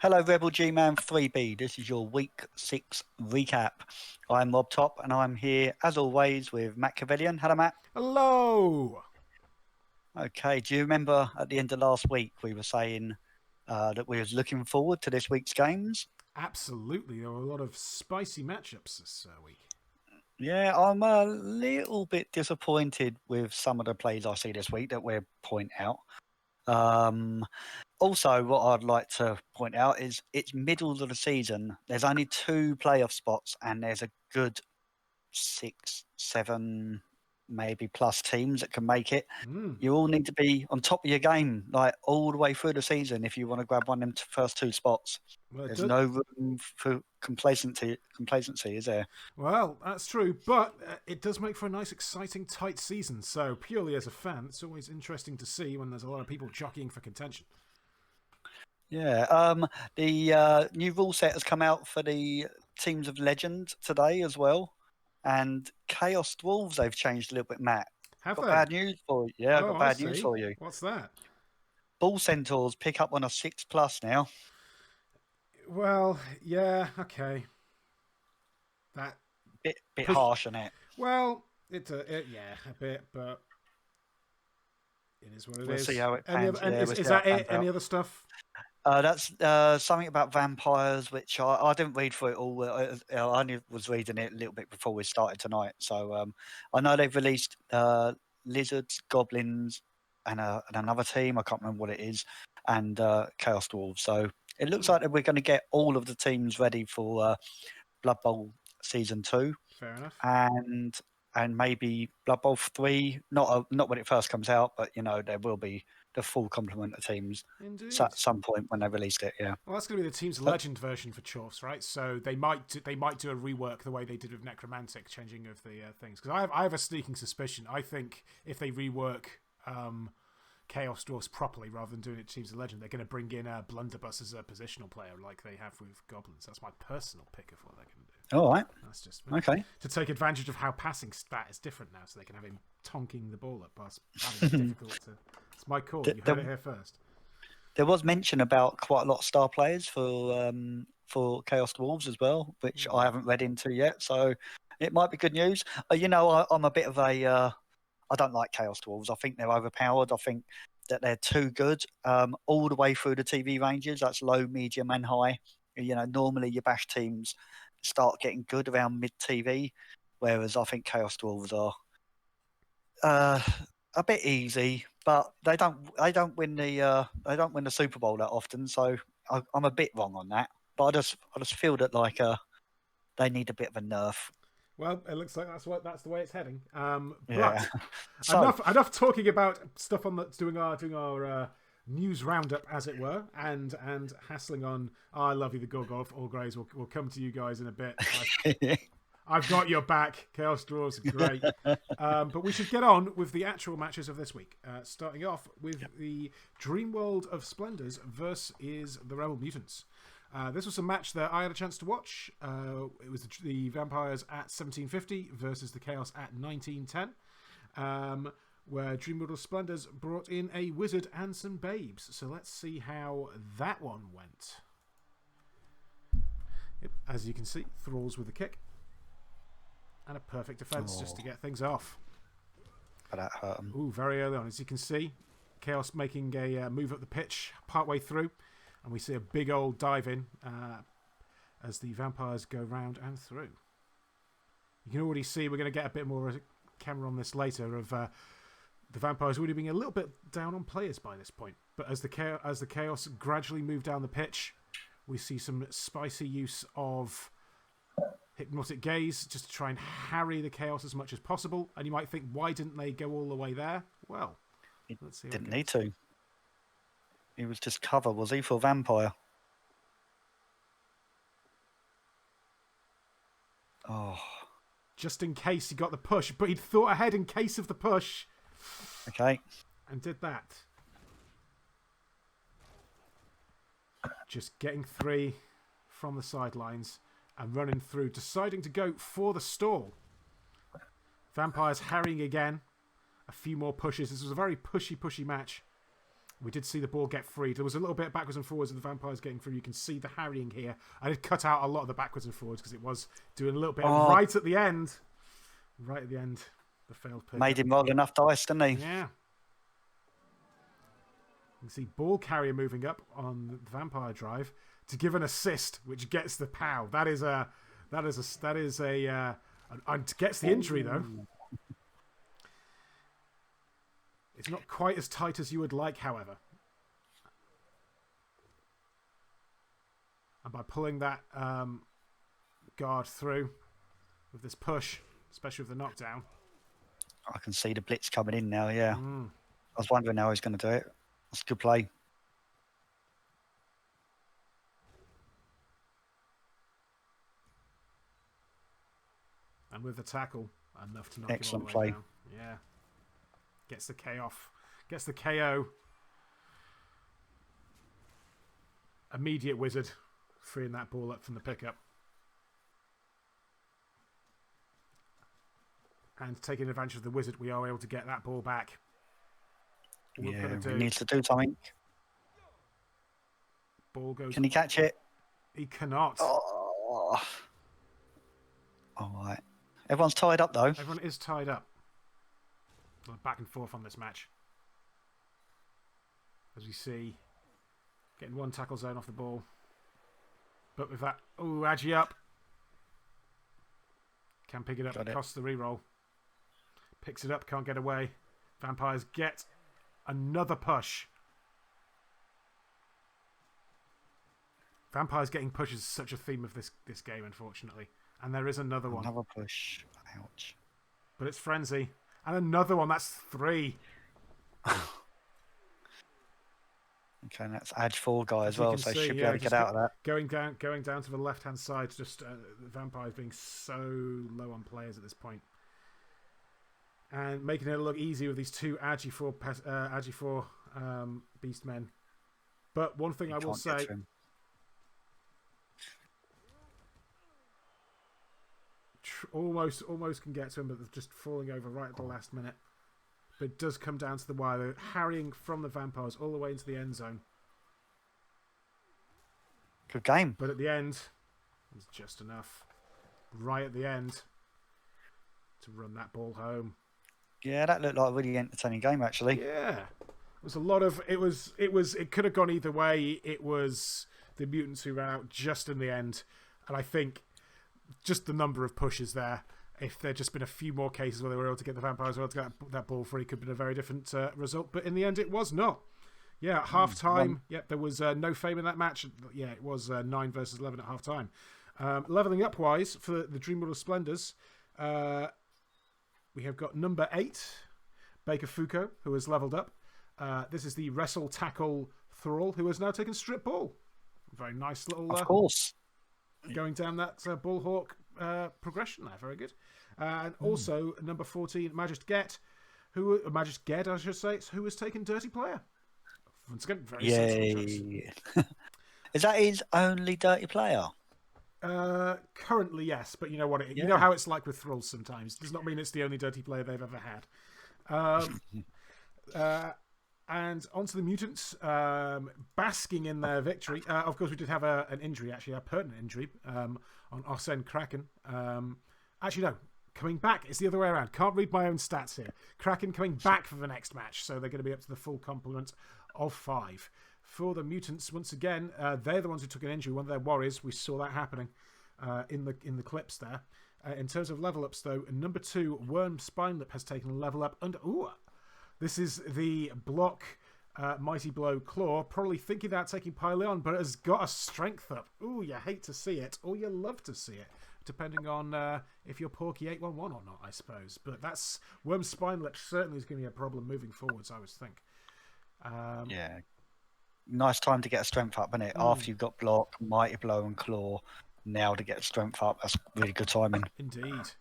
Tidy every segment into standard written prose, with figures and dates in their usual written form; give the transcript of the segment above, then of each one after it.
Hello, Rebel GMAN 3B. This is your Week 6 recap. I'm Rob Top, and I'm here, as always, with Matt Cavilian. Hello, Matt. Hello! Okay, do you remember at the end of last week we were saying that we was looking forward to this week's games? Absolutely, there were a lot of spicy matchups this week. Yeah, I'm a little bit disappointed with some of the plays I see this week that we'll point out. Also, what I'd like to point out is it's middle of the season. There's only 2 playoff spots, and there's a good 6, 7, maybe plus teams that can make it. You all need to be on top of your game, like all the way through the season, if you want to grab one of them first 2 spots. Well, There's no room for complacency, is there? Well, that's true, but it does make for a nice, exciting, tight season. So, purely as a fan, it's always interesting to see when there's a lot of people jockeying for contention. Yeah. The new rule set has come out for the Teams of Legend today as well. And Chaos Dwarves, they've changed a little bit, Matt. Have Got they? bad news for you. Yeah, I've Oh, got I bad news see. for you. What's that? Bull Centaurs pick up on a 6+ now. Well, yeah, okay. That Bit harsh, isn't it? Well, yeah, a bit, but it is what it is. We'll see how it Any pans. other, Yeah, is that it? Any other stuff? That's something about vampires, which I didn't read through it all. I only was reading it a little bit before we started tonight. So I know they've released lizards, goblins, and another team. I can't remember what it is, and Chaos Dwarves. So it looks like that we're going to get all of the teams ready for Blood Bowl Season 2. Fair enough. And maybe Blood Bowl 3, not when it first comes out, but there will be the full complement of teams. Indeed. At some point when they released it, yeah. Well, that's going to be the Team's Legend version for Chaos, right? So they might do a rework the way they did with Necromantic, changing of the things. Because I have a sneaking suspicion. I think if they rework Chaos Dwarves properly rather than doing it to Teams of Legend, they're going to bring in Blunderbuss as a positional player like they have with Goblins. That's my personal pick of what they're going to do. All right. That's just okay. To take advantage of how passing stat is different now, so they can have him tonking the ball up past. It's difficult to. It's my call. You heard it here first. There was mention about quite a lot of star players for Chaos Dwarves as well, which I haven't read into yet. So it might be good news. I'm a bit of a. I don't like Chaos Dwarves. I think they're overpowered. I think that they're too good all the way through the TV ranges. That's low, medium, and high. Normally your bash teams start getting good around mid TV, whereas I think Chaos Dwarves are a bit easy, but they don't win the Super Bowl that often. So I'm a bit wrong on that. But I just feel that they need a bit of a nerf. Well, it looks like that's the way it's heading. Yeah. But enough talking about stuff on that's doing our news roundup, as it were, and hassling on. Oh, I love you, the Gorgolf. All Greys. We'll come to you guys in a bit. I've got your back. Chaos Dwarves are great. But we should get on with the actual matches of this week. Starting off with the Dreamworld of Splendors versus the Rebel Mutants. This was a match that I had a chance to watch. It was the Vampires at 1750 versus the Chaos at 1910. Where Dreamworld of Splendors brought in a wizard and some babes. So let's see how that one went. Yep, as you can see, Thralls with a kick. And a perfect defense just to get things off. But that hurt him. Ooh, very early on. As you can see, Chaos making a move up the pitch partway through. And we see a big old dive in as the Vampires go round and through. You can already see, we're going to get a bit more camera on this later, of the Vampires already being a little bit down on players by this point. But as the Chaos gradually move down the pitch, we see some spicy use of Hypnotic Gaze just to try and harry the Chaos as much as possible. And you might think, why didn't they go all the way there? Well, let's see. Didn't need to. He was just cover, was he, for Vampire? Oh. Just in case he got the push, but he'd thought ahead in case of the push. Okay. And did that. Just getting 3 from the sidelines and running through, deciding to go for the stall. Vampires harrying again. A few more pushes. This was a very pushy match. We did see the ball get free. There was a little bit backwards and forwards of the vampires getting through. You can see the harrying here. I did cut out a lot of the backwards and forwards because it was doing a little bit right at the end. Right at the end, the failed pick. Made him roll enough dice, didn't he? Yeah. You can see ball carrier moving up on the vampire drive to give an assist, which gets the POW. Gets the injury though. It's not quite as tight as you would like, however. And by pulling that guard through with this push, especially with the knockdown. I can see the blitz coming in now, yeah. I was wondering how he's going to do it. That's a good play. And with the tackle, enough to knock Excellent him all the way play. down. Yeah. Gets the K off. Gets the KO. Immediate wizard. Freeing that ball up from the pickup. And taking advantage of the wizard, we are able to get that ball back. He needs to do something. Ball goes. Can he catch it? He cannot. Oh. All right. Everyone's tied up, though. Everyone is tied up. Back and forth on this match. As we see, getting one tackle zone off the ball. But with that, Agi up. Can pick it up, costs the reroll. Picks it up, can't get away. Vampires get another push. Vampires getting pushes is such a theme of this game, unfortunately. And there is another one. Another push. Ouch. But it's Frenzy. And another one. That's 3. Okay, and that's Edge 4 guy as well, so should be able to get out of that. Going down to the left-hand side, just the Vampires being so low on players at this point. And making it look easy with these 2 Agi 4 Beastmen. But one thing I will say... Almost can get to him, but they're just falling over right at the last minute. But it does come down to the wire. They're harrying from the Vampires all the way into the end zone. Good game. But at the end, it's just enough. Right at the end to run that ball home. Yeah, that looked like a really entertaining game, actually. Yeah. It was a lot of... It could have gone either way. It was the Mutants who ran out just in the end. And I think... just the number of pushes there. If there'd just been a few more cases where they were able to get the Vampires able to get that ball free, could have been a very different result. But in the end, it was not. Yeah, at half time, there was no fame in that match. Yeah, it was 9 versus 11 at half time. Leveling up wise for the Dreamworld of Splendors, we have got number 8, Baker Fuko, who has leveled up. This is the Wrestle Tackle Thrall, who has now taken Strip Ball. Very nice little. Of course. Going down that Bullhawk progression there, very good. And also number 14, Magist Ged, who has taken Dirty Player. Once again, very sensible choice. Is that his only Dirty Player? Currently, yes, but you know what? You know how it's like with Thralls sometimes. It does not mean it's the only Dirty Player they've ever had. And onto the Mutants, basking in their victory. Of course, we did have an injury, actually, a pertinent injury on Arsene Kraken. Actually, no, coming back. It's the other way around. Can't read my own stats here. Kraken coming back for the next match, so they're going to be up to the full complement of 5. For the Mutants, once again, they're the ones who took an injury. One of their warriors, we saw that happening in the clips there. In terms of level ups, though, number 2, Worm Spinelip has taken a level up. And this is the block Mighty Blow Claw, probably thinking about taking Pyleon, but has got a strength up. Ooh, you hate to see it, or you love to see it, depending on if you're Porky 811 or not, I suppose. But that's Worm Spinelip certainly is going to be a problem moving forwards, I would think. Yeah. Nice time to get a strength up, isn't it? After you've got block, Mighty Blow and Claw, now to get a strength up, that's really good timing. Indeed.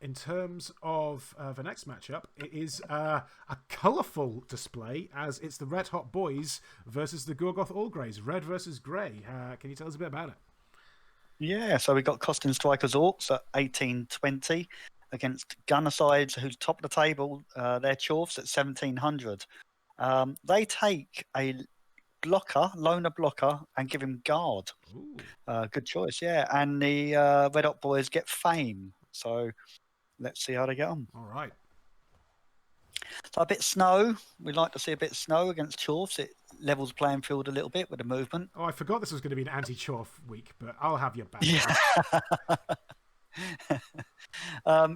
In terms of the next matchup, it is a colourful display, as it's the Red Hot Boys versus the Gorgoth Allgreys, red versus grey. Can you tell us a bit about it? Yeah, so we got Costin Strikers Orcs at 1820 against Gunnersides, who's top of the table. They're Chorfs at 1700. They take a loner blocker, and give him guard. Good choice, yeah. And the Red Hot Boys get Fame. So let's see how they get on. All right. So a bit snow. We like to see a bit of snow against Chorfs. It levels playing field a little bit with the movement. Oh, I forgot this was going to be an anti-Chorf week, but I'll have your back. Yeah.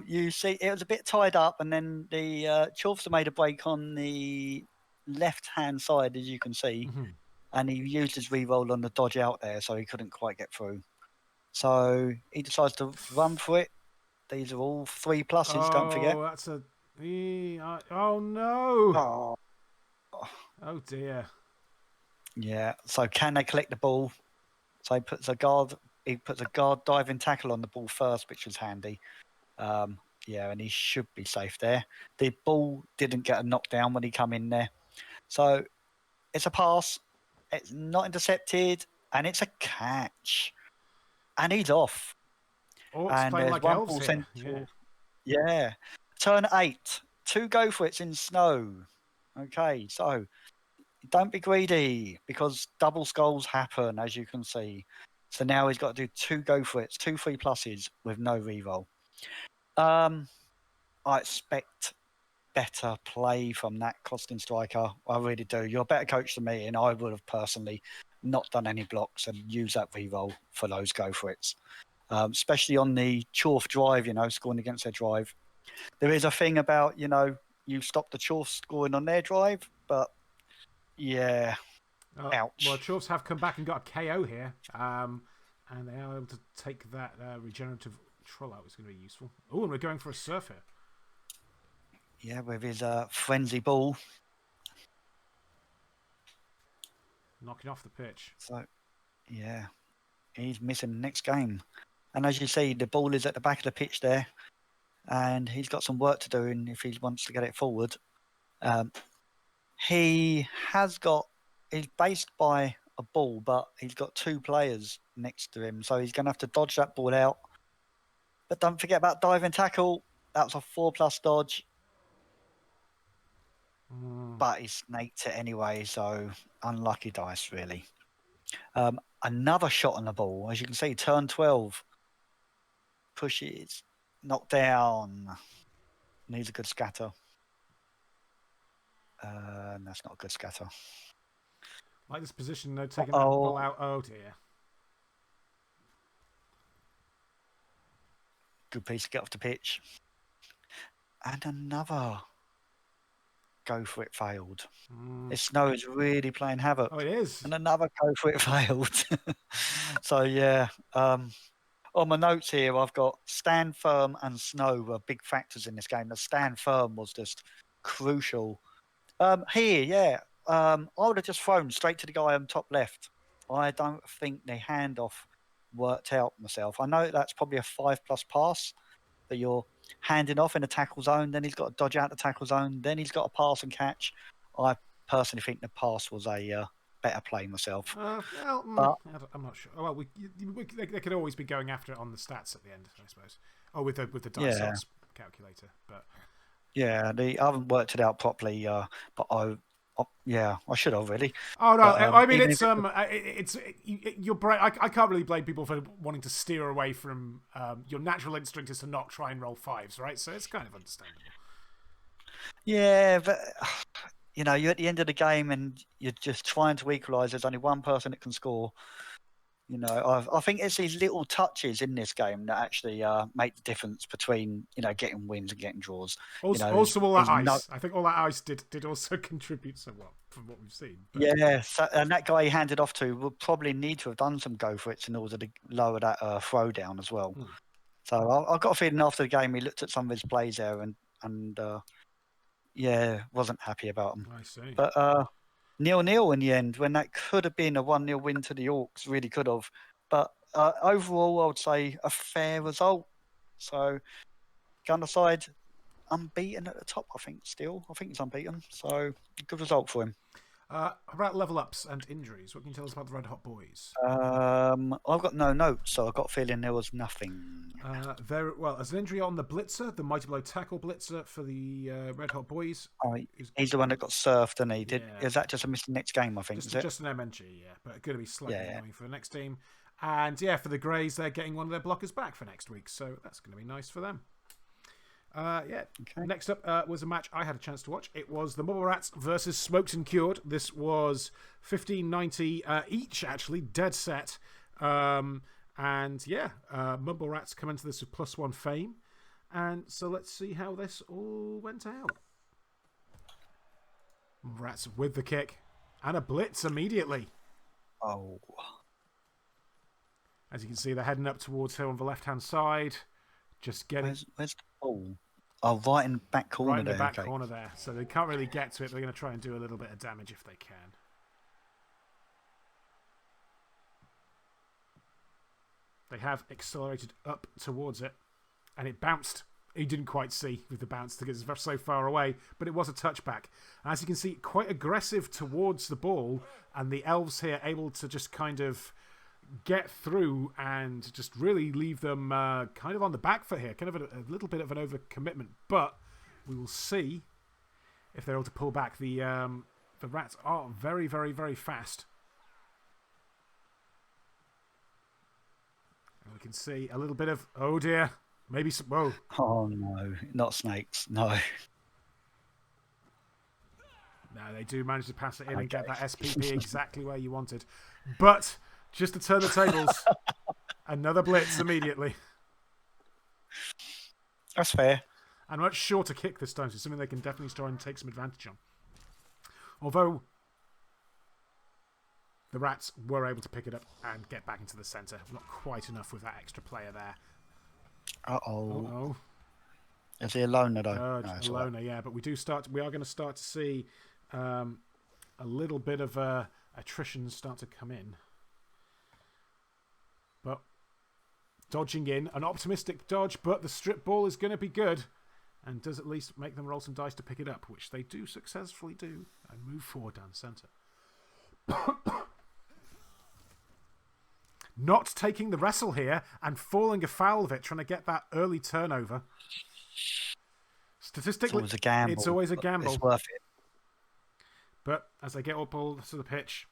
You see, it was a bit tied up, and then the Chorfs made a break on the left-hand side, as you can see, and he used his re-roll on the dodge out there, so he couldn't quite get through. So he decides to run for it. These are all 3 pluses, don't forget. Oh, that's a... Oh, no. Oh, dear. Yeah, so can they collect the ball? So he puts a guard diving tackle on the ball first, which was handy. Yeah, and he should be safe there. The ball didn't get a knockdown when he come in there. So it's a pass. It's not intercepted, and it's a catch. And he's off. Oh, it's and playing there's like one elves Bull here. Centaur. Yeah. Turn 8. 2 go for it's in snow. Okay, so don't be greedy, because double skulls happen, as you can see. So now he's got to do 2 go for it's, 2 3 pluses with no reroll. I expect better play from that costing striker. I really do. You're a better coach than me, and I would have personally not done any blocks and used that reroll for those go for it's. Especially on the Chorf drive, scoring against their drive. There is a thing about, you stop the Chorf scoring on their drive, but yeah, ouch. Well, Chorfs have come back and got a KO here, and they are able to take that regenerative troll out, which is going to be useful. Oh, and we're going for a surf here. Yeah, with his frenzy ball. Knocking off the pitch. So, yeah, he's missing the next game. And as you see, the ball is at the back of the pitch there, and he's got some work to do if he wants to get it forward. He's based by a ball, but he's got 2 players next to him, so he's going to have to dodge that ball out. But don't forget about diving tackle. That's a 4+ dodge. But he snaked it anyway, so unlucky dice, really. Another shot on the ball. As you can see, turn 12. Pushes. Knocked down. Needs a good scatter. That's not a good scatter. Like this position, though, taking that ball out. Oh, dear. Good piece to get off the pitch. And another go for it failed. The snow is really playing havoc. Oh, it is. And another go for it failed. So, yeah. On my notes here, I've got stand firm and snow were big factors in this game. The stand firm was just crucial. Here, yeah. I would have just thrown straight to the guy on top left. I don't think the handoff worked out myself. I know that's probably a 5+ pass, but you're handing off in a tackle zone, then he's got to dodge out the tackle zone, then he's got to pass and catch. I personally think the pass was a better play myself. Well, I'm not sure. Well, they could always be going after it on the stats at the end, I suppose. Oh, with the dice odds calculator, but yeah, I haven't worked it out properly. But I should have really. Oh no, but, I mean it's you're I can't really blame people for wanting to steer away from your natural instinct is to not try and roll 5s, right? So it's kind of understandable. Yeah, but you're at the end of the game and you're just trying to equalise. There's only one person that can score. I think it's these little touches in this game that actually make the difference between getting wins and getting draws. Also, all that ice. I think all that ice did also contribute somewhat from what we've seen. But... Yeah, and that guy he handed off to will probably need to have done some go for it in order to lower that throw down as well. So I've got a feeling after the game he looked at some of his plays there and wasn't happy about them. I see. But 0-0 in the end, when that could have been a 1-0 win to the Orcs, really could have. But overall, I would say a fair result. So, Gunner side, unbeaten at the top, I think, still. I think he's unbeaten. So, good result for him. About level ups and injuries, what can you tell us about the Red Hot Boys? I've got no notes, so I've got a feeling there was nothing. Well, as an injury on the Blitzer, the Mighty Blow Tackle Blitzer for the Red Hot Boys. Oh, he's the one that got surfed, and he did. Yeah. Is that just a missed next game? I think Just an MNG, yeah, but going to be slightly annoying for the next team. And yeah, for the Greys, they're getting one of their blockers back for next week, so that's going to be nice for them. Okay. Next up was a match I had a chance to watch. It was the Mumble Rats versus Smoked and Cured. This was 1590 each, actually, dead set. And yeah, Mumble Rats come into this with +1 fame. And so let's see how this all went out. Mumble Rats with the kick and a blitz immediately. Oh. As you can see, they're heading up towards her on the left-hand side. Just getting... Where's the ball? Oh, right in the back corner there. Right in the back corner there. So they can't really get to it. They're going to try and do a little bit of damage if they can. They have accelerated up towards it. And it bounced. He didn't quite see with the bounce because it's so far away. But it was a touchback. As you can see, quite aggressive towards the ball. And the elves here able to just kind of get through and just really leave them kind of on the back foot here. Kind of a little bit of an overcommitment. But we will see if they're able to pull back. The Rats are very, very, very fast. And we can see a little bit of, oh dear, maybe some, whoa. Oh no, not snakes, no. No, they do manage to pass it in and get that SPP exactly where you wanted. But just to turn the tables, another blitz immediately. That's fair. And much shorter kick this time, so something they can definitely try and take some advantage on. Although the Rats were able to pick it up and get back into the centre. Not quite enough with that extra player there. Uh-oh. Is he a loner, though? No, a loner, yeah. But we are going to start to see a little bit of attrition start to come in. But dodging in, an optimistic dodge, but the strip ball is going to be good and does at least make them roll some dice to pick it up, which they do successfully do, and move forward down centre. Not taking the wrestle here and falling afoul of it, trying to get that early turnover. Statistically, it's always a gamble. It's worth it. But as they get up all to the pitch,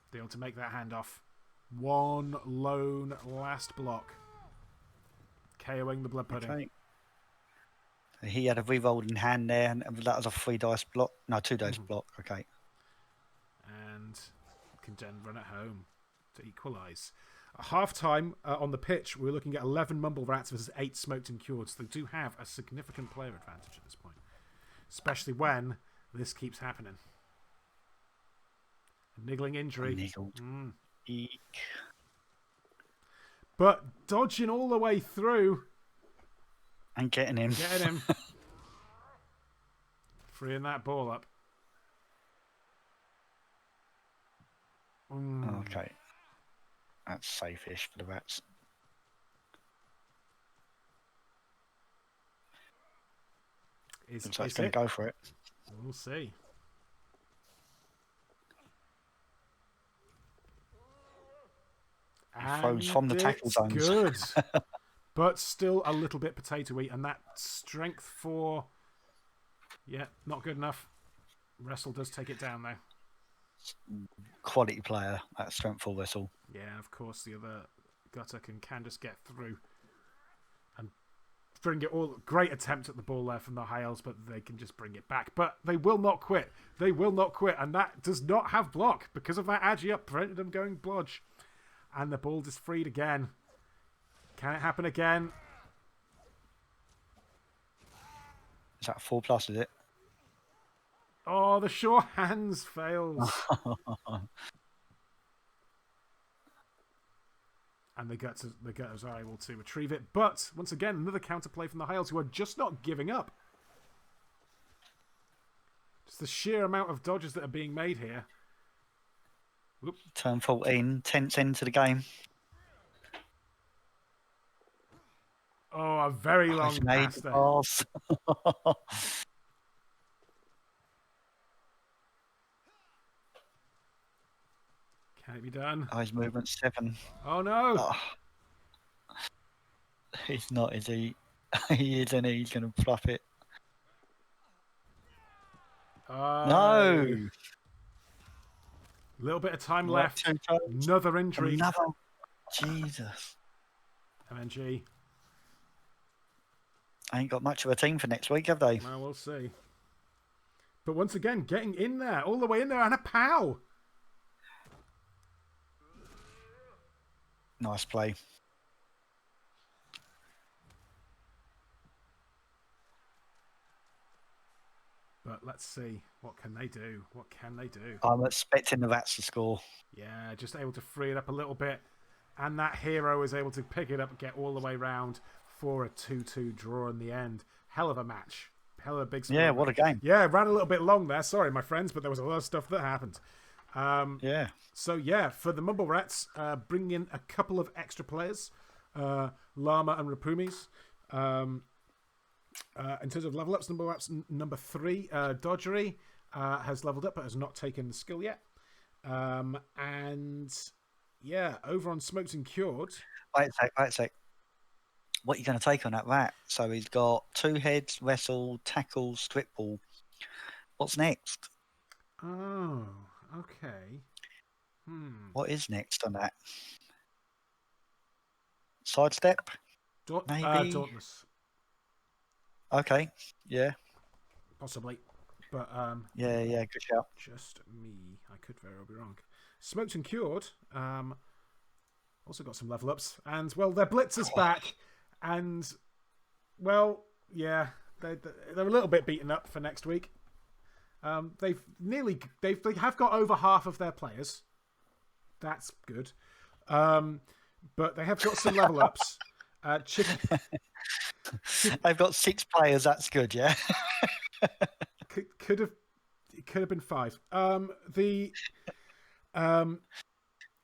they're able to make that handoff. One lone last block. KOing the Blood Pudding. Okay. He had a re-rolled in hand there, and that was a 3 dice block. No, 2 dice block. Okay. And can then run it home to equalise. At half-time on the pitch, we're looking at 11 Mumble Rats versus 8 Smoked and Cured. So they do have a significant player advantage at this point. Especially when this keeps happening. A niggling injury. Niggled. Eek. But dodging all the way through. And getting him. Freeing that ball up. Okay. That's safe-ish for the Rats. Looks like it's going to go for it. We'll see. He throws from the tackle zones. Good. But still a little bit potato-y. And that strength for... Yeah, not good enough. Wrestle does take it down, though. Quality player, that strength for Wrestle. Yeah, of course, the other Gutter can just get through. And bring it all... Great attempt at the ball there from the High Elves, but they can just bring it back. But they will not quit. They will not quit. And that does not have block. Because of that agi up, prevented them going blodge. And the ball is freed again. Can it happen again? Is that 4+, is it? Oh, the sure hands fails. And the Gutters are able to retrieve it. But, once again, another counterplay from the High Elves, who are just not giving up. Just the sheer amount of dodges that are being made here. Whoop. Turn 14, 10th into the game. Oh, a very long pass there. Can it be done? Oh, his movement 7. Oh, no. Oh. He's not, is he? He is, and he's going to fluff it. No! A little bit of time What, left. 2 times? Another injury. Another. Jesus. MNG. I ain't got much of a team for next week, have they? Well, we'll see. But once again, getting in there, all the way in there, and a pow. Nice play. But let's see. What can they do? What can they do? I'm expecting the Rats to score. Yeah, just able to free it up a little bit. And that hero is able to pick it up and get all the way round for a 2-2 draw in the end. Hell of a match. Hell of a big score. Yeah, what a game. Yeah, it ran a little bit long there. Sorry, my friends, but there was a lot of stuff that happened. Yeah. So, yeah, for the Mumble Rats, bringing in a couple of extra players. Llama and Rapumis. In terms of level ups, number 3, Dodgery, has leveled up but has not taken the skill yet. And yeah, over on Smoked and Cured. Wait a sec. What are you going to take on that rat? So he's got 2 heads, wrestle, tackle, strip ball. What's next? Oh, okay. What is next on that? Sidestep? Maybe? Dauntless. Okay, yeah. Possibly. But Yeah, good shout. just me. I could very well be wrong. Smoked and Cured also got some level ups. And, well, their Blitzer's back. And, well, yeah, they're a little bit beaten up for next week. They have got over half of their players. That's good. But they have got some level ups. They've got 6 players. That's good, yeah. Could have been 5.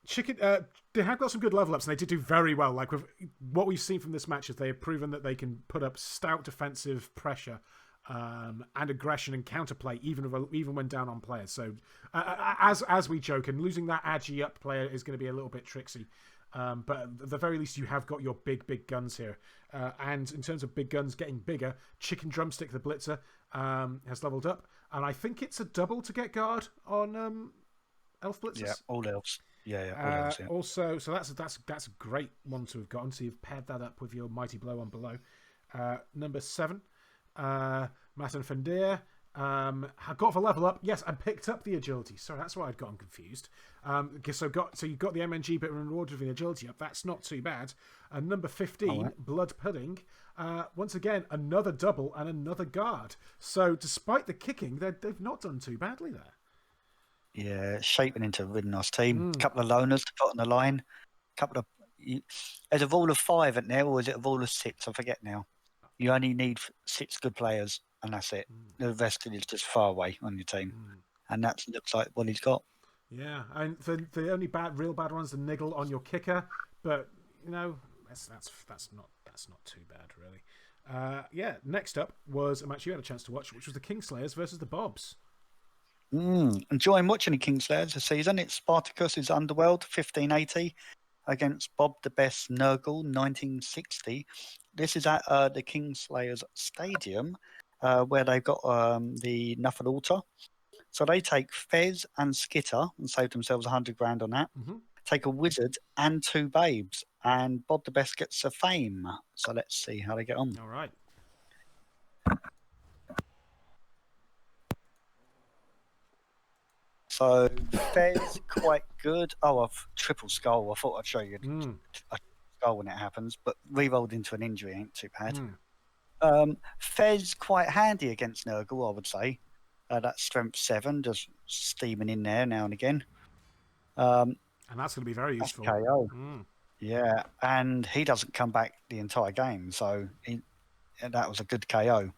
Chicken. They have got some good level ups, and they did do very well. Like with what we've seen from this match, is they have proven that they can put up stout defensive pressure and aggression and counterplay, even when down on players. So, as we joke, and losing that agi up player is going to be a little bit tricksy. But at the very least, you have got your big guns here. And in terms of big guns getting bigger, Chicken Drumstick, the Blitzer, has leveled up, and I think it's a double to get guard on Elf Blitzers. Yeah, all elves. Yeah, all elves. Yeah. Also, so that's a great one to have gotten. So you've paired that up with your Mighty Blow on below. Number 7, Matan Fendir. Got for level up, yes, and picked up the agility. Sorry, that's why I'd gotten confused. So you got the MNG bit in order of the agility up. That's not too bad. And number 15, right. Blood Pudding. Once again, another double and another guard. So despite the kicking, they've not done too badly there. Yeah, shaping into a really nice team. A couple of loners to put on the line. There's a rule of 5 at there, or is it a rule of 6? I forget now. You only need 6 good players, and that's it. The rest is just far away on your team, and that looks like what he's got. Yeah, and the only real bad one's the niggle on your kicker, but you know that's not too bad really. Yeah, next up was a match you had a chance to watch, which was the Kingslayers versus the Bobs. Enjoying watching the Kingslayers this season. It's Spartacus's Underworld 1580 against Bob the Best Nurgle 1960. This is at the Kingslayers Stadium, where they've got the Nuffle Altar. So they take Fez and Skitter and save themselves 100 grand on that. Take a Wizard and 2 Babes, and Bob the Best gets a Fame. So let's see how they get on. All right. So Fez quite good. Oh, I've triple skull. I thought I'd show you a skull when it happens, but re-rolled into an injury ain't too bad. Fez quite handy against Nurgle, I would say. That's strength 7, just steaming in there now and again. And that's going to be very useful. KO. Yeah, and he doesn't come back the entire game, so that was a good KO.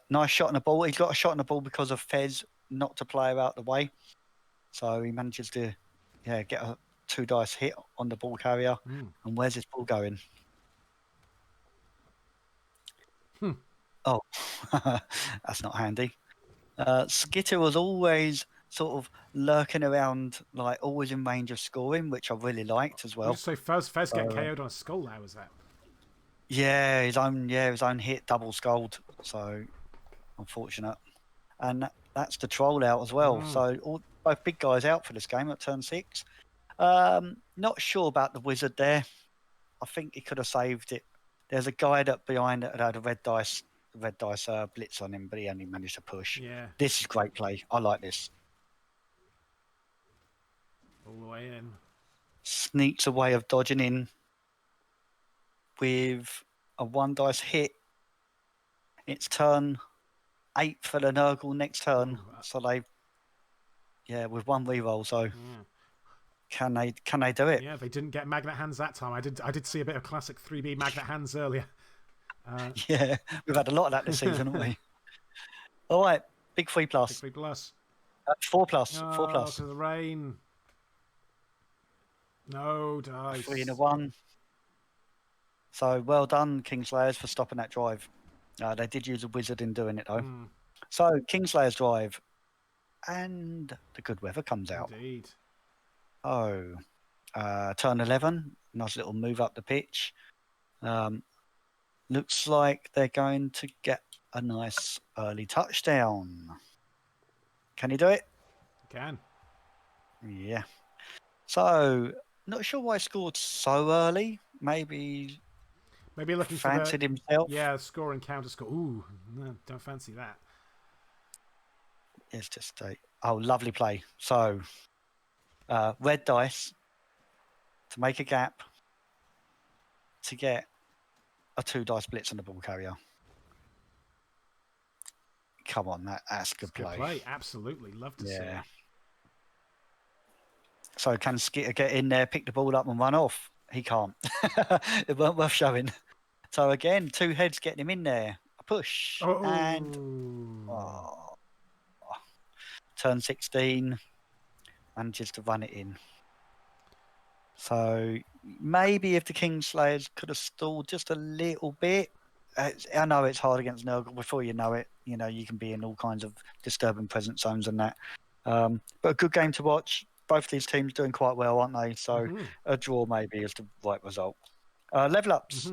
Nice shot on the ball. He's got a shot on the ball because of Fez not to play out the way, so he manages to get a 2 dice hit on the ball carrier. And where's his ball going? Oh, that's not handy. Skitter was always sort of lurking around, like always in range of scoring, which I really liked as well. So Fez get KO'd on a skull now, was that? Yeah, his own hit double scold. So unfortunate. And that's the troll out as well. So both big guys out for this game at turn 6. Not sure about the wizard there. I think he could have saved it. There's a guy that behind that had a red dice blitz on him, but he only managed to push. Yeah. This is great play. I like this. All the way in. Sneaks a way of dodging in with a 1 dice hit. It's turn 8 for the Nurgle next turn. So with 1 reroll. So can they do it? Yeah, they didn't get magnet hands that time. I did see a bit of classic 3B magnet hands earlier. Yeah, we've had a lot of that this season, haven't we? All right, big 3+. Big 3+. 4+. Oh, 4+. to the rain. No dice. 3 and a 1. So well done, Kingslayers, for stopping that drive. They did use a wizard in doing it, though. So Kingslayers drive, and the good weather comes out. Indeed. Oh, turn 11. Nice little move up the pitch. Looks like they're going to get a nice early touchdown. Can he do it? Can. Yeah. So, not sure why he scored so early. Maybe looking fancied for himself. Yeah, score and counter score. Ooh, no, don't fancy that. It's just lovely play. So, red dice to make a gap to get a 2 dice blitz on the ball carrier. Come on, that's good play. Good play, absolutely. Love to see it. So can Skitter get in there, pick the ball up and run off? He can't. It weren't worth showing. So again, 2 heads getting him in there. A push. And turn 16. Manages to run it in. So maybe if the Kingslayers could have stalled just a little bit. I know it's hard against Nurgle. Before you know it, you can be in all kinds of disturbing presence zones and that. But a good game to watch. Both these teams doing quite well, aren't they? So a draw maybe is the right result. Level ups.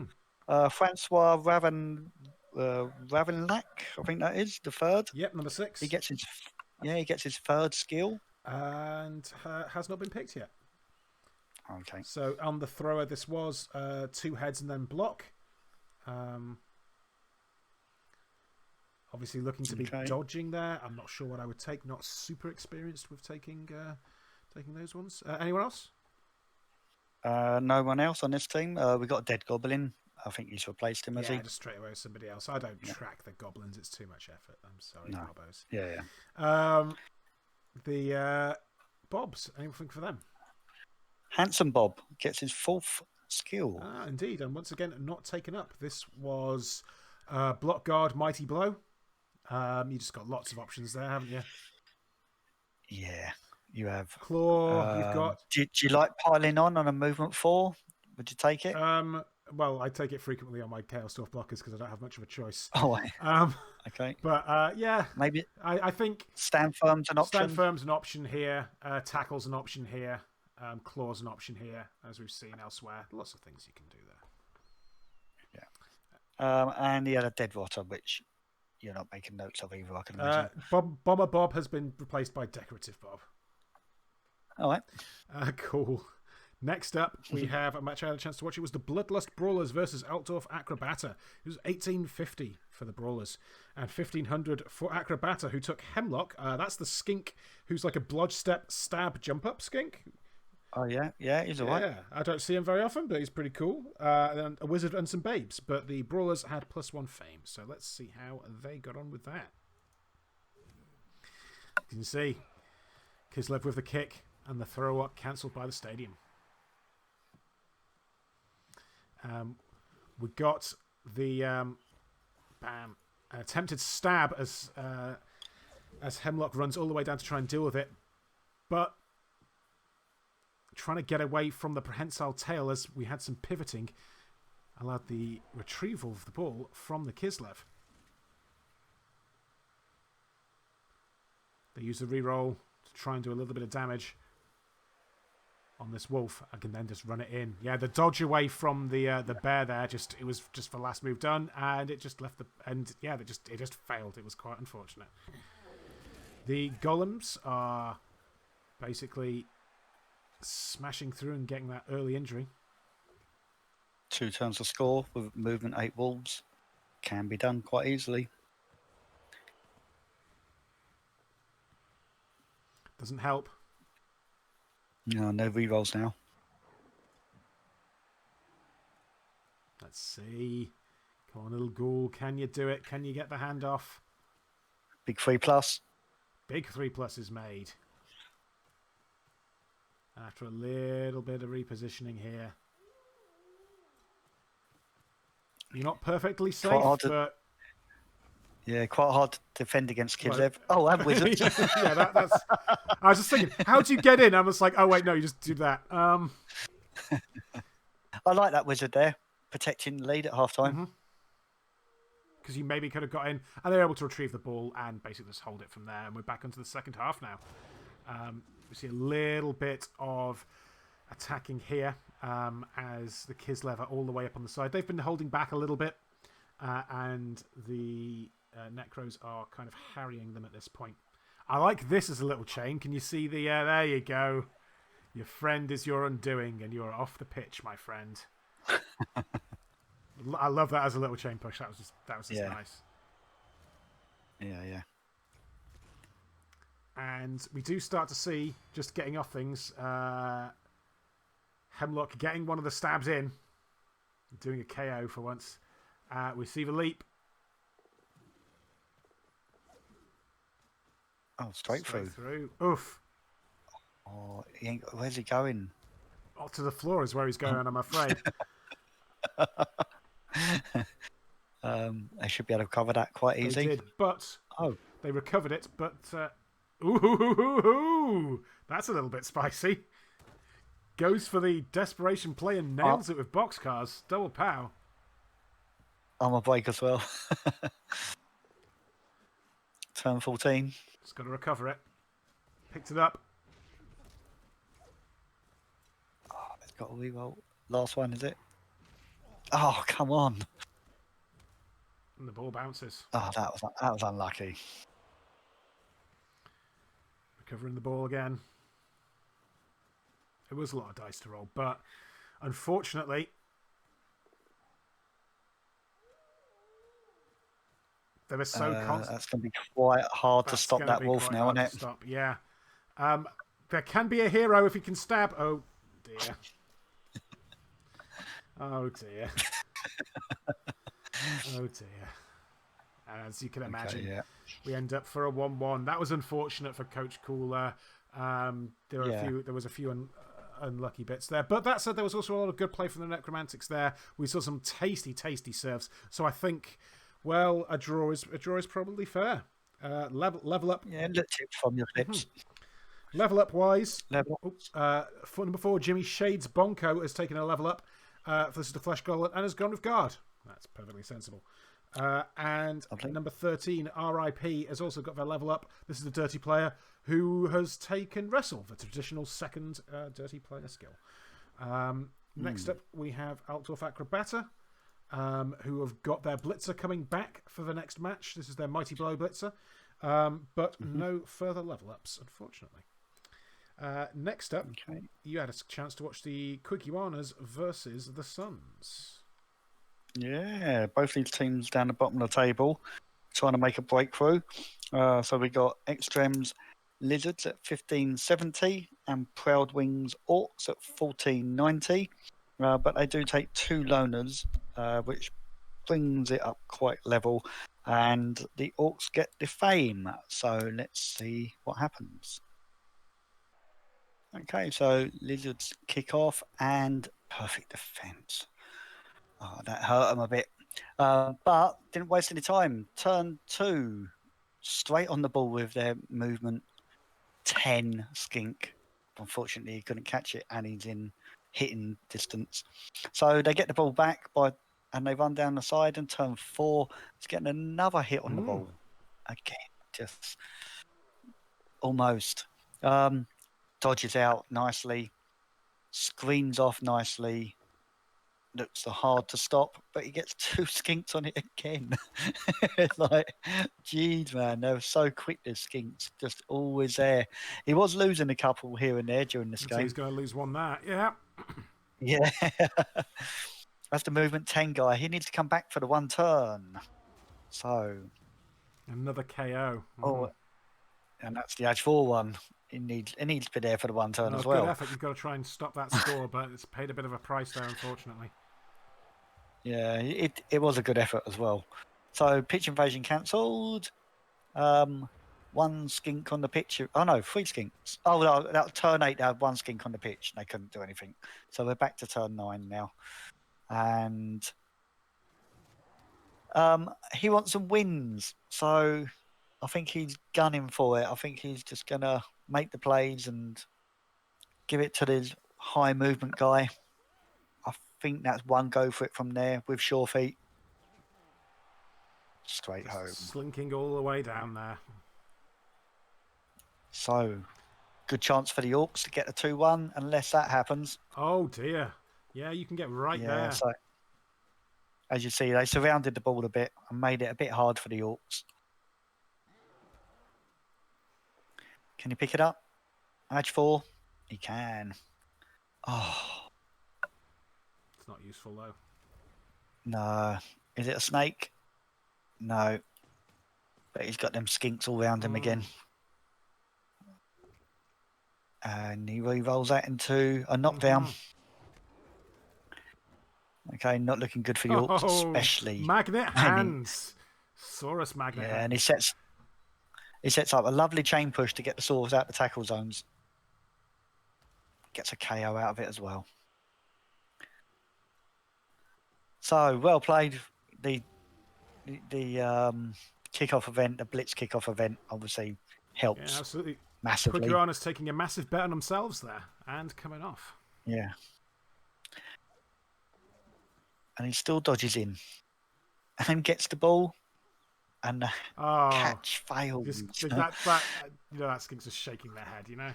Francois Ravenlac, I think that is the 3rd. Yep, number 6. He gets his 3rd skill. And has not been picked yet. Okay. So on the thrower, this was 2 heads and then block. Obviously looking to be dodging there. I'm not sure what I would take. Not super experienced with taking those ones. Anyone else? No one else on this team. We got a dead goblin. I think he's replaced him, has he? Yeah, just straight away with somebody else. I don't track the goblins. It's too much effort. I'm sorry, Bobbos. Yeah. The Bobs. Anything for them? Handsome Bob gets his 4th skill. Indeed. And once again, not taken up. This was Block Guard, Mighty Blow. You just got lots of options there, haven't you? Yeah, you have. Claw, you've got... Do you like piling on a movement 4? Would you take it? Well, I take it frequently on my Chaos Dwarf blockers because I don't have much of a choice. Oh, okay. But yeah, maybe I think stand firm's an option. Stand firm's an option here. Tackle's an option here. Claw's an option here, as we've seen elsewhere. Lots of things you can do there. Yeah. And he had a dead rotter, which you're not making notes of either, I can imagine. Bomber Bob has been replaced by Decorative Bob. All right. Cool. Next up, we have a match I had a chance to watch. It was the Bloodlust Brawlers versus Altdorf Acrobata. It was 1850 for the Brawlers and 1500 for Acrobata, who took Hemlock. That's the skink who's like a blodge step stab jump up skink. Oh, yeah, he's all right. Yeah, I don't see him very often, but he's pretty cool. And a wizard and some babes, but the Brawlers had +1 fame. So let's see how they got on with that. You can see Kislev with the kick and the throw up cancelled by the stadium. We got the an attempted stab as Hemlock runs all the way down to try and deal with it, but trying to get away from the prehensile tail as we had some pivoting allowed the retrieval of the ball from the Kislev. They use the reroll to try and do a little bit of damage. on this wolf. I can then just run it in. Yeah, the dodge away from the bear there, it was just for last move done, and it just left the and yeah, it just failed. It was quite unfortunate. The golems are basically smashing through and getting that early injury. 2 turns to score with movement 8 wolves. Can be done quite easily. Doesn't help. No rerolls now. Let's see. Come on, little ghoul. Can you do it? Can you get the handoff? Big 3+. Big 3+ is made. After a little bit of repositioning here. You're not perfectly safe, but... Yeah, quite hard to defend against Kivlev. Oh, and wizards. Yeah, that's... I was just thinking, how do you get in? I was like, oh, wait, no, you just do that. I like that wizard there, protecting the lead at half-time. Because you maybe could have got in, and they're able to retrieve the ball and basically just hold it from there. And we're back onto the second half now. We see a little bit of attacking here as the Kislev are all the way up on the side. They've been holding back a little bit, and the Necros are kind of harrying them at this point. I like this as a little chain. Can you see the... there you go. Your friend is your undoing, and you're off the pitch, my friend. I love that as a little chain push. That was just nice. Yeah. And we do start to see, just getting off things, Hemlock getting one of the stabs in, doing a KO for once. We see the leap. Oh, straight through. Oof. Oh, where's he going? Oh, to the floor is where he's going, I'm afraid. They should be able to cover that quite easy. They did, but they recovered it. But ooh, that's a little bit spicy. Goes for the desperation play and nails it with boxcars. Double pow. I'm a break as well. Turn 14. Just got to recover it. Picked it up. Oh, it's got a reroll. Last one, is it? Oh, come on. And the ball bounces. Oh, that was unlucky. Recovering the ball again. It was a lot of dice to roll, but unfortunately, they were so constant. That's going to be quite hard to stop that wolf now, isn't it? Stop, yeah. There can be a hero if he can stab. Oh, dear. Oh, dear. Oh, dear. As you can imagine, we end up for a 1-1. That was unfortunate for Coach Cooler. There was a few unlucky bits there. But that said, there was also a lot of good play from the Necromantics there. We saw some tasty, tasty serves. So I think, well, a draw is probably fair. Level up. Yeah, look tips from your clips. Level up wise. For number 4, Jimmy Shades Bonko has taken a level up. This is the Flesh Golem and has gone with guard. That's perfectly sensible. And number 13, RIP, has also got their level up. This is the Dirty Player who has taken Wrestle, the traditional second Dirty Player skill. Next up, we have Altdorf Acrobata, who have got their Blitzer coming back for the next match. This is their Mighty Blow Blitzer, but no further level ups, unfortunately. Next up, you had a chance to watch the Quikiwanas versus the Suns. Yeah, both these teams down the bottom of the table trying to make a breakthrough. So we got Extremes Lizards at 1570 and Proud Wings Orcs at 1490. But they do take 2 loners, which brings it up quite level. And the Orcs get the fame. So let's see what happens. Okay, so Lizards kick off and perfect defense. Oh, that hurt them a bit. But didn't waste any time. Turn 2, straight on the ball with their movement 10 skink. Unfortunately, he couldn't catch it and he's in hitting distance. So they get the ball back and they run down the side, and turn 4 is getting another hit on the ball. Again, just almost. Dodges out nicely. screens off nicely. Looks hard to stop, but he gets 2 skinks on it again. It's like, geez, man, they were so quick, the skinks, just always there. He was losing a couple here and there during this So game. he's going to lose one there. Yeah. Yeah. That's the movement 10 guy. He needs to come back for the 1 turn. So. Another KO. Oh, and that's the Edge 4 one. He needs to be there for the 1 turn as well. Good effort. You've got to try and stop that score, but it's paid a bit of a price there, unfortunately. Yeah, it was a good effort as well. So pitch invasion cancelled. 1 skink on the pitch. Oh no, 3 skinks. Oh no, that turn 8 they had 1 skink on the pitch. They couldn't do anything. So we're back to turn 9 now, and he wants some wins. So I think he's gunning for it. I think he's just gonna make the plays and give it to this high movement guy. I think that's 1 go for it from there with sure feet. Straight home. Slinking all the way down there. So, good chance for the Orcs to get a 2-1, unless that happens. Oh dear. Yeah, you can get right there. So, as you see, they surrounded the ball a bit and made it a bit hard for the Orcs. Can he pick it up? Edge 4? He can. Oh. It's not useful though. No. Is it a snake? No. But he's got them skinks all around him again. And he re-rolls that into a knockdown. Okay, not looking good for the Orcs, especially. Magnet hands. Saurus magnet hands. And he sets up a lovely chain push to get the Saurus out the tackle zones. Gets a KO out of it as well. So, well played. The kickoff event, the Blitz kickoff event, obviously helps. Yeah, absolutely. Massively. Quick taking a massive bet on themselves there and coming off. Yeah. And he still dodges in. And gets the ball. And the catch fails. That skink's just shaking their head, you know?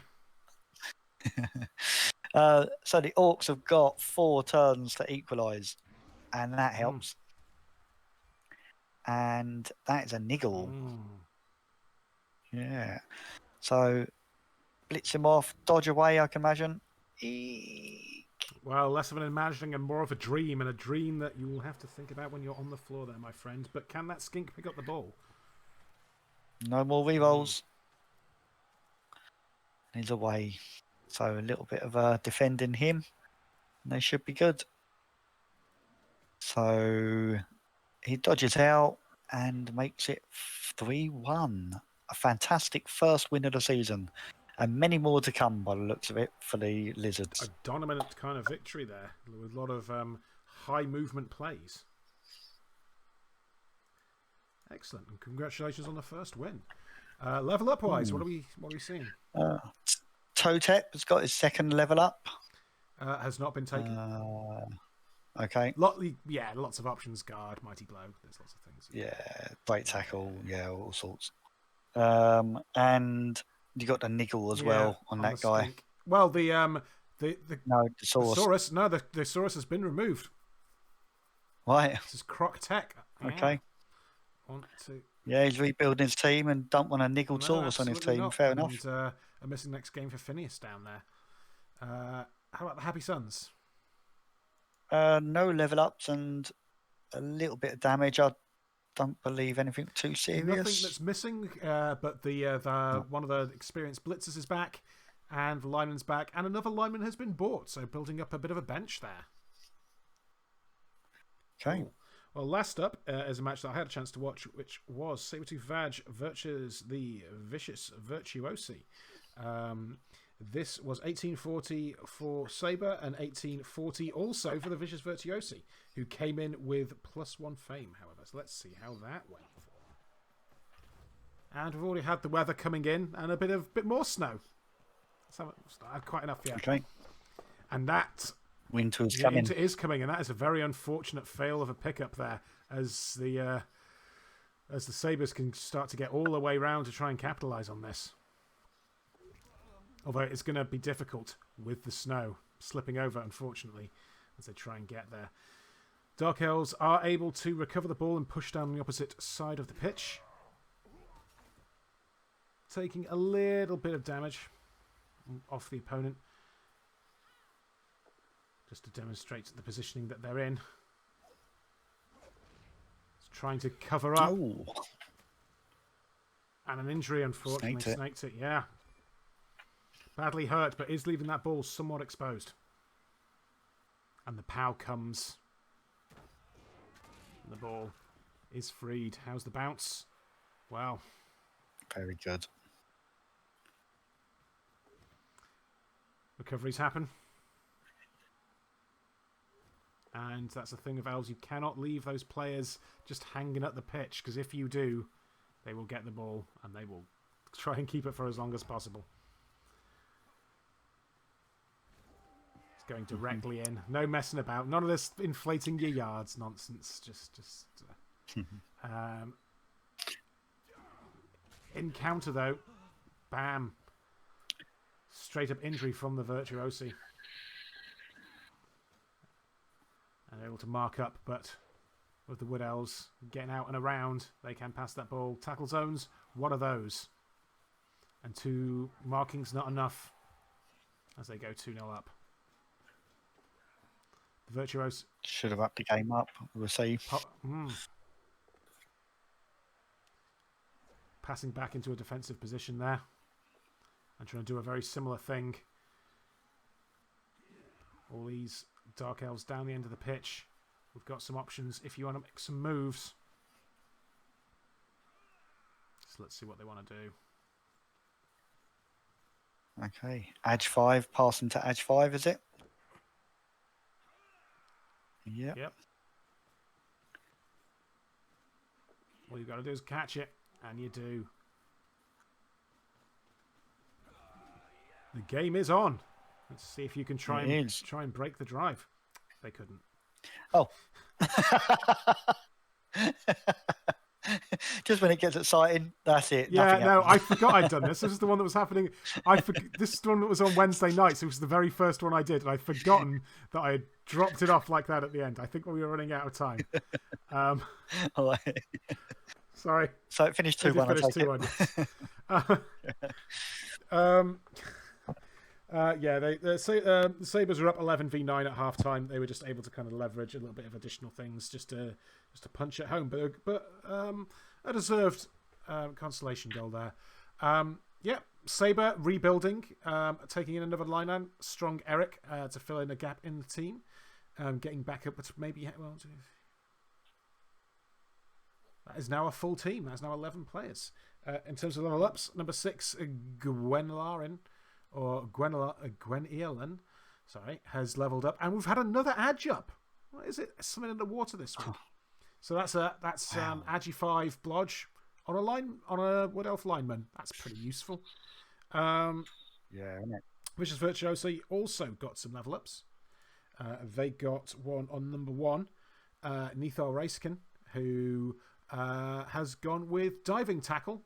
So the Orcs have got 4 turns to equalise. And that helps. And that is a niggle. Yeah. So blitz him off, dodge away, I can imagine. Well, less of an imagining and more of a dream, and a dream that you will have to think about when you're on the floor there, my friend. But can that skink pick up the ball? No more rerolls. He's away. So a little bit of defending him. And they should be good. So he dodges out and makes it 3-1. A fantastic first win of the season. And many more to come by the looks of it for the Lizards. A dominant kind of victory there with a lot of high movement plays. Excellent, and congratulations on the first win. Level up wise, what are we seeing? Totep has got his 2nd level up. Has not been taken. Okay. Lots of options. Guard, mighty blow. There's lots of things. Yeah, break tackle. Yeah, all sorts. And you got the niggle as well on that guy. Skink. Well, the Saurus. The Saurus has been removed. Right. This is Croc Tech. Okay. Yeah, he's rebuilding his team and don't want a niggled Saurus on his team. Not. Fair enough. A missing next game for Phineas down there. How about the Happy Sons? No level ups and a little bit of damage. I don't believe anything too serious. Nothing that's missing, but one of the experienced blitzers is back, and the lineman's back, and another lineman has been bought, so building up a bit of a bench there. Okay. Cool. Well, last up is a match that I had a chance to watch, which was Sabretooth Vag versus the Vicious Virtuosi. This was 1840 for Sabre and 1840 also for the Vicious Virtuosi, who came in with +1 fame, however. So let's see how that went. And we've already had the weather coming in and a bit more snow. So it's not had quite enough yet. Okay. And that winter is coming. Winter is coming, and that is a very unfortunate fail of a pickup there, as the Sabres can start to get all the way round to try and capitalise on this. Although it's going to be difficult with the snow. slipping over, unfortunately, as they try and get there. Dark Elves are able to recover the ball and push down the opposite side of the pitch, taking a little bit of damage off the opponent, just to demonstrate the positioning that they're in. It's trying to cover up. Ooh. And an injury, unfortunately, snaked it. Yeah. Badly hurt, but is leaving that ball somewhat exposed. And the POW comes. And the ball is freed. How's the bounce? Wow. Very good. Recoveries happen. And that's the thing of Elves. You cannot leave those players just hanging at the pitch, because if you do, they will get the ball and they will try and keep it for as long as possible. It's going directly in. No messing about. None of this inflating your yards nonsense. Encounter, though. Bam. Straight up injury from the Virtuosi. And able to mark up, but with the Wood Elves getting out and around, they can pass that ball. Tackle zones, what are those? And 2 markings not enough as they go 2-0 up. The Virtuosi should have upped the game up. We'll see. Passing back into a defensive position there and trying to do a very similar thing. All these Dark Elves down the end of the pitch. We've got some options if you want to make some moves. So let's see what they want to do. Okay. Edge 5, passing to Edge 5, is it? Yep. All you've got to do is catch it, and you do. The game is on. Let's see if you can try and break the drive. They couldn't. Oh. Just when it gets exciting, that's it. Yeah, no, I forgot I'd done this. This is the one that was happening. This is the one that was on Wednesday night, so it was the very first one I did, and I'd forgotten that I had dropped it off like that at the end. I think we were running out of time. Sorry. So it finished 2-1. The Sabres are up 11v9 at half time. They were just able to kind of leverage a little bit of additional things just to punch it home. But a deserved consolation goal there. Sabre rebuilding, taking in another line-out. Strong Eric to fill in a gap in the team. Getting back up, but maybe... that is now a full team. That's now 11 players. In terms of level ups, number 6, Gwen Elan, has leveled up, and we've had another Adge up. What is it? Something in the water this week. So that's Agi 5 Blodge on a Wood Elf lineman. That's pretty useful. Isn't it? Vicious Virtuosi also got some level ups. They got one on number 1, Nethal Racekin, who has gone with diving tackle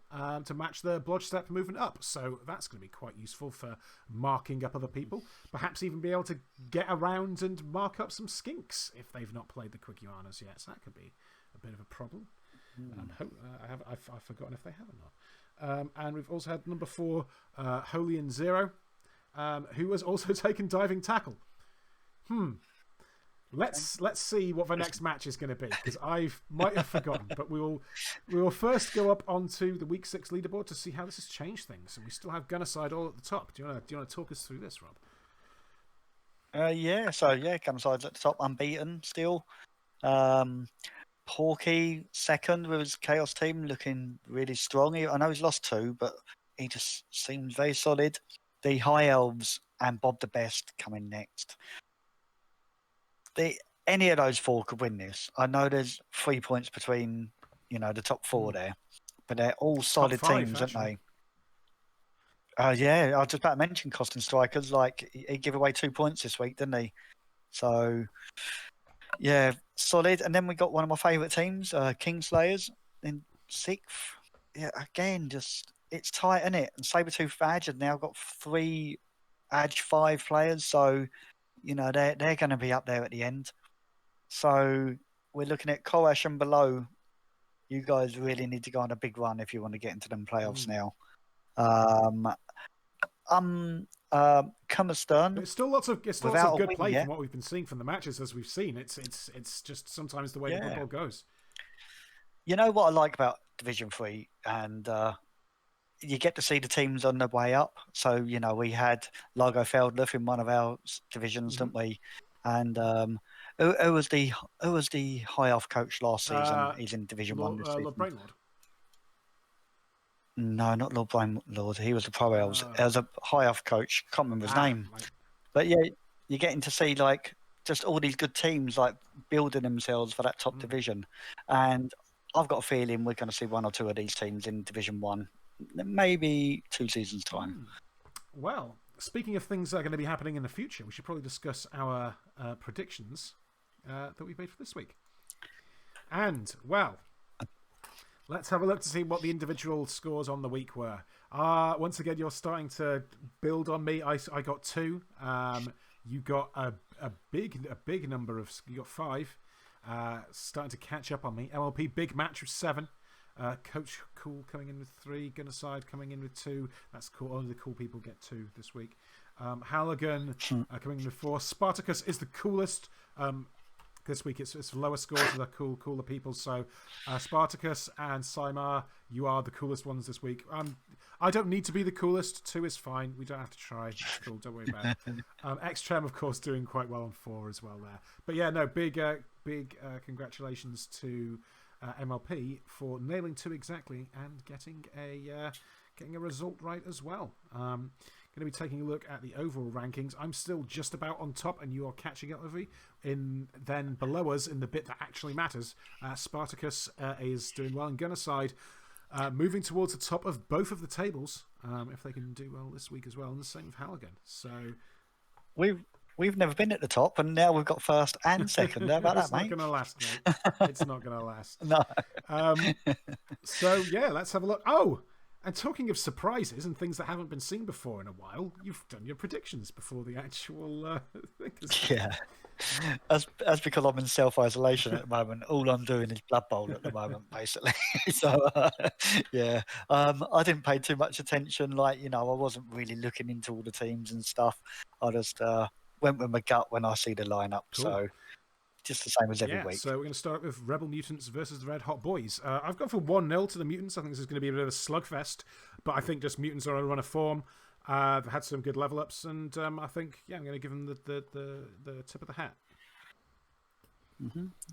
to match the blodge step movement up. So that's going to be quite useful for marking up other people. Perhaps even be able to get around and mark up some skinks if they've not played the Quickianas yet. So that could be a bit of a problem. I've forgotten if they have or not. And we've also had number 4, Holy and Zero, who has also taken diving tackle. Let's see what the next match is going to be, because I might have forgotten. But we will first go up onto the week 6 leaderboard to see how this has changed things. And we still have Gunnerside all at the top. Do you want to talk us through this, Rob? Gunnerside's at the top, unbeaten still. Porky second with his Chaos team, looking really strong. I know he's lost 2, but he just seems very solid. The High Elves and Bob the Best coming next. Any of those 4 could win this. I know there's 3 points between, the top 4 there, but they're all solid teams, aren't they? I was just about to mention Costin Strikers. Like, he gave away 2 points this week, didn't he? So, yeah, solid. And then we got one of my favourite teams, Kingslayers, in 6th. Yeah, again, it's tight, isn't it? And Sabretooth Adge have now got 3 Adge 5 players, so they're going to be up there at the end. So we're looking at Korash and below. You guys really need to go on a big run if you want to get into them playoffs now. Cumberstone. But it's still lots of good play from what we've been seeing from the matches as we've seen. It's just sometimes the way the football goes. You know what I like about Division 3, and you get to see the teams on the way up. So we had Largo Feldleth in one of our divisions, didn't we? And who was the high off coach last season? He's in Division 1 this season. Lord Brainlord. No, not Lord Brainlord. He was the Pro Elves. There was a high off coach. Can't remember his name. Right. But yeah, you're getting to see like just all these good teams like building themselves for that top division. And I've got a feeling we're going to see one or two of these teams in Division 1, maybe 2 seasons' time. Well, speaking of things that are going to be happening in the future, we should probably discuss our predictions that we made for this week. And, well, let's have a look to see what the individual scores on the week were. Once again, you're starting to build on me. I got 2. You got a big number of... You got 5. Starting to catch up on me. MLP, big match with 7. Coach Cool coming in with 3. Gunnerside coming in with 2. That's cool. Only the cool people get 2 this week. Halligan coming in with 4. Spartacus is the coolest. This week it's lower scores for the cooler people. So Spartacus and Simar, you are the coolest ones this week. I don't need to be the coolest. 2 is fine. We don't have to try. It's cool. Don't worry about it. X-Trem, of course, doing quite well on 4 as well there. But yeah, no, big congratulations to MLP for nailing 2 exactly and getting a result right as well. Going to be taking a look at the overall rankings. I'm still just about on top, and you are catching up with me. Then below us, in the bit that actually matters, Spartacus is doing well, and Gunnerside moving towards the top of both of the tables, if they can do well this week as well, and the same with Halligan. So we've never been at the top, and now we've got first and second. How about that, mate? It's not going to last, mate. It's not going to last. No. So yeah, let's have a look. Oh. And talking of surprises and things that haven't been seen before in a while, you've done your predictions before the actual thing. Yeah. That's because I'm in self-isolation at the moment. All I'm doing is Blood Bowl at the moment, basically. So, yeah. I didn't pay too much attention. I wasn't really looking into all the teams and stuff. I just went with my gut when I see the lineup. Cool. So, just the same as every week. So we're going to start with Rebel Mutants versus the Red Hot Boys. I've gone for 1-0 to the Mutants. I think this is going to be a bit of a slugfest, but I think just Mutants are on a run of form. They've had some good level ups, and I think I'm going to give them the tip of the hat.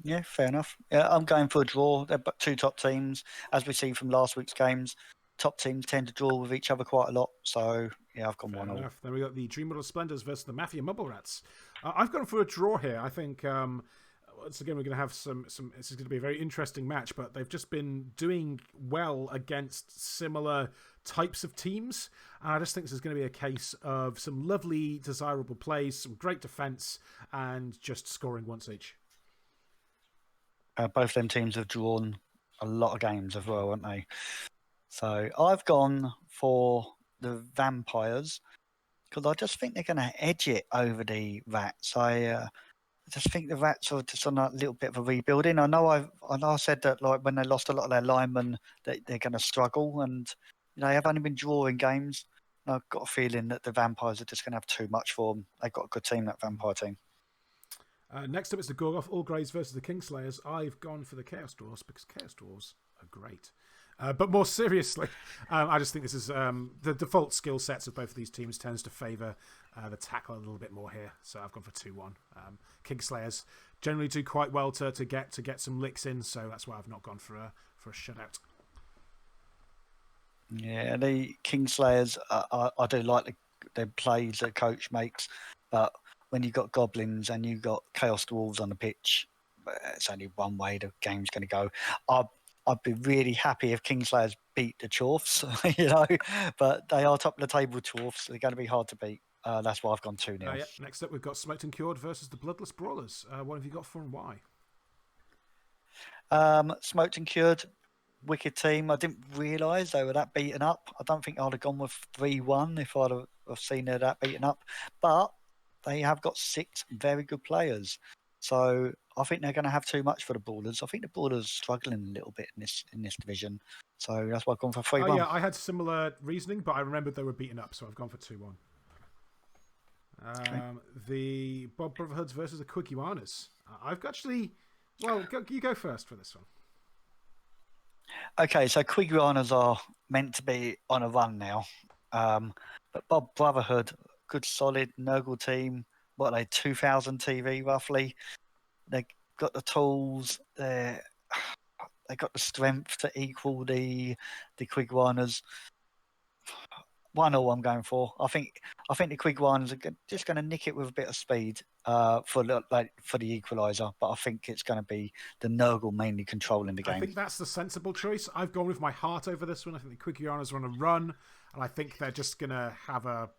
Yeah, fair enough. Yeah, I'm going for a draw. They're 2 top teams, as we see from last week's games. Top teams tend to draw with each other quite a lot, so yeah, I've gone 1-0. Then we got the Dreamworld Splendors versus the Mafia Mumble Rats. I've gone for a draw here. I think once again we're going to have some. This is going to be a very interesting match, but they've just been doing well against similar types of teams. I just think this is going to be a case of some lovely, desirable plays, some great defense, and just scoring once each. Both them teams have drawn a lot of games as well, haven't they? So I've gone for the Vampires because I just think they're going to edge it over the Rats. I just think the Rats are just on a little bit of a rebuilding. I know I said that when they lost a lot of their linemen, they're going to struggle, and they have only been drawing games. I've got a feeling that the Vampires are just going to have too much for them. They've got a good team, that Vampire team. Next up is the Gorgoth All Greys versus the Kingslayers. I've gone for the Chaos Dwarves because Chaos Dwarves are great. But more seriously, I just think this is the default skill sets of both of these teams tends to favour the tackle a little bit more here. So I've gone for 2-1. Kingslayers generally do quite well to get some licks in, so that's why I've not gone for a shutout. Yeah, the Kingslayers, I do like the plays that coach makes, but when you've got Goblins and you've got Chaos Dwarves on the pitch, it's only one way the game's going to go. I'd be really happy if Kingslayers beat the Dwarfs, but they are top of the table Dwarfs. They're going to be hard to beat. That's why I've gone 2-0. Yeah. Next up, we've got Smoked and Cured versus the Bloodless Brawlers. What have you got for and why? Smoked and Cured, wicked team. I didn't realise they were that beaten up. I don't think I'd have gone with 3-1 if I'd have seen her that beaten up. But they have got 6 very good players. So I think they're going to have too much for the Ballers. I think the Ballers are struggling a little bit in this division. So that's why I've gone for 3-1. Oh yeah, I had similar reasoning, but I remembered they were beaten up, so I've gone for 2-1. Okay. The Bob Brotherhoods versus the Quiguanas. I've actually... Well, you go first for this one. Okay, so Quiguanas are meant to be on a run now. But Bob Brotherhood, good solid Nurgle team. What are they, 2,000 TV roughly? They got the tools. They got the strength to equal the Quiguanas. 1-1 I'm going for. I think the Quiguanas are just going to nick it with a bit of speed for the equaliser, but I think it's going to be the Nurgle mainly controlling the game. I think that's the sensible choice. I've gone with my heart over this one. I think the Quiguanas are on a run, and I think they're just going to have a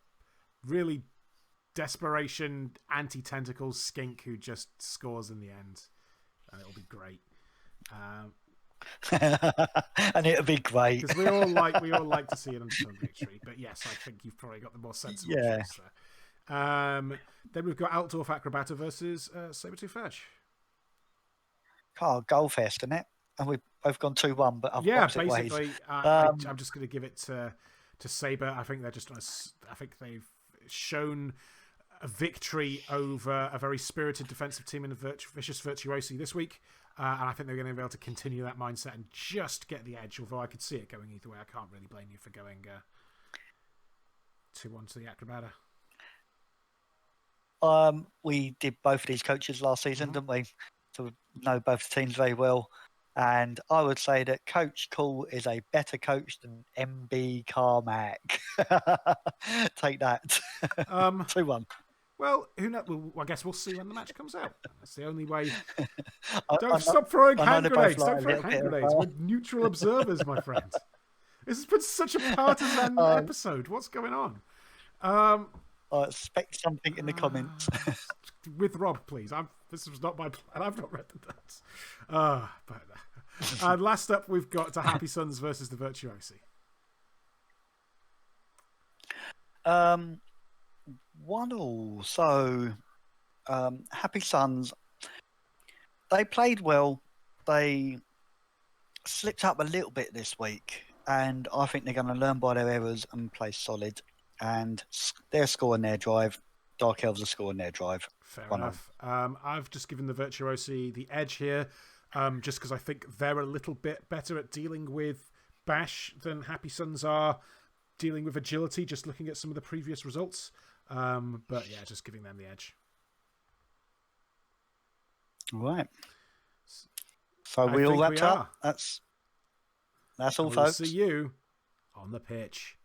really desperation anti-tentacles skink who just scores in the end, and it'll be great. And it'll be great because we all like to see an underdog victory. But yes, I think you've probably got the more sensible choice there. Then we've got Altdorf Acrobata versus Sabertooth Edge. Oh, Goalfest, isn't it? And we've both gone 2-1, but opposite basically, ways. I'm just going to give it to Saber. I think they're just I think they've shown a victory over a very spirited defensive team in the Vicious Virtuosi this week. And I think they're going to be able to continue that mindset and just get the edge, although I could see it going either way. I can't really blame you for going 2-1 to the Acrobata. We did both of these coaches last season, didn't we? So we know both teams very well. And I would say that Coach Cool is a better coach than MB Carmack. Take that. 2-1. Well, who knows? I guess we'll see when the match comes out. That's the only way. Stop throwing hand grenades. Don't throw hand grenades. We're neutral observers, my friend. This has been such a partisan episode. What's going on? I expect something in the comments. With Rob, please. This was not my plan. I've not read the notes. Last up, we've got the Happy Sons versus the Virtuosi. 1-1. So, Happy Sons, they played well. They slipped up a little bit this week, and I think they're going to learn by their errors and play solid. And they're scoring their drive. Dark Elves are scoring their drive. Fair enough. I've just given the Virtuosi the edge here, just because I think they're a little bit better at dealing with bash than Happy Sons are dealing with agility, just looking at some of the previous results. But yeah, just giving them the edge. Right. So we all wrapped up. That's all, folks. See you on the pitch.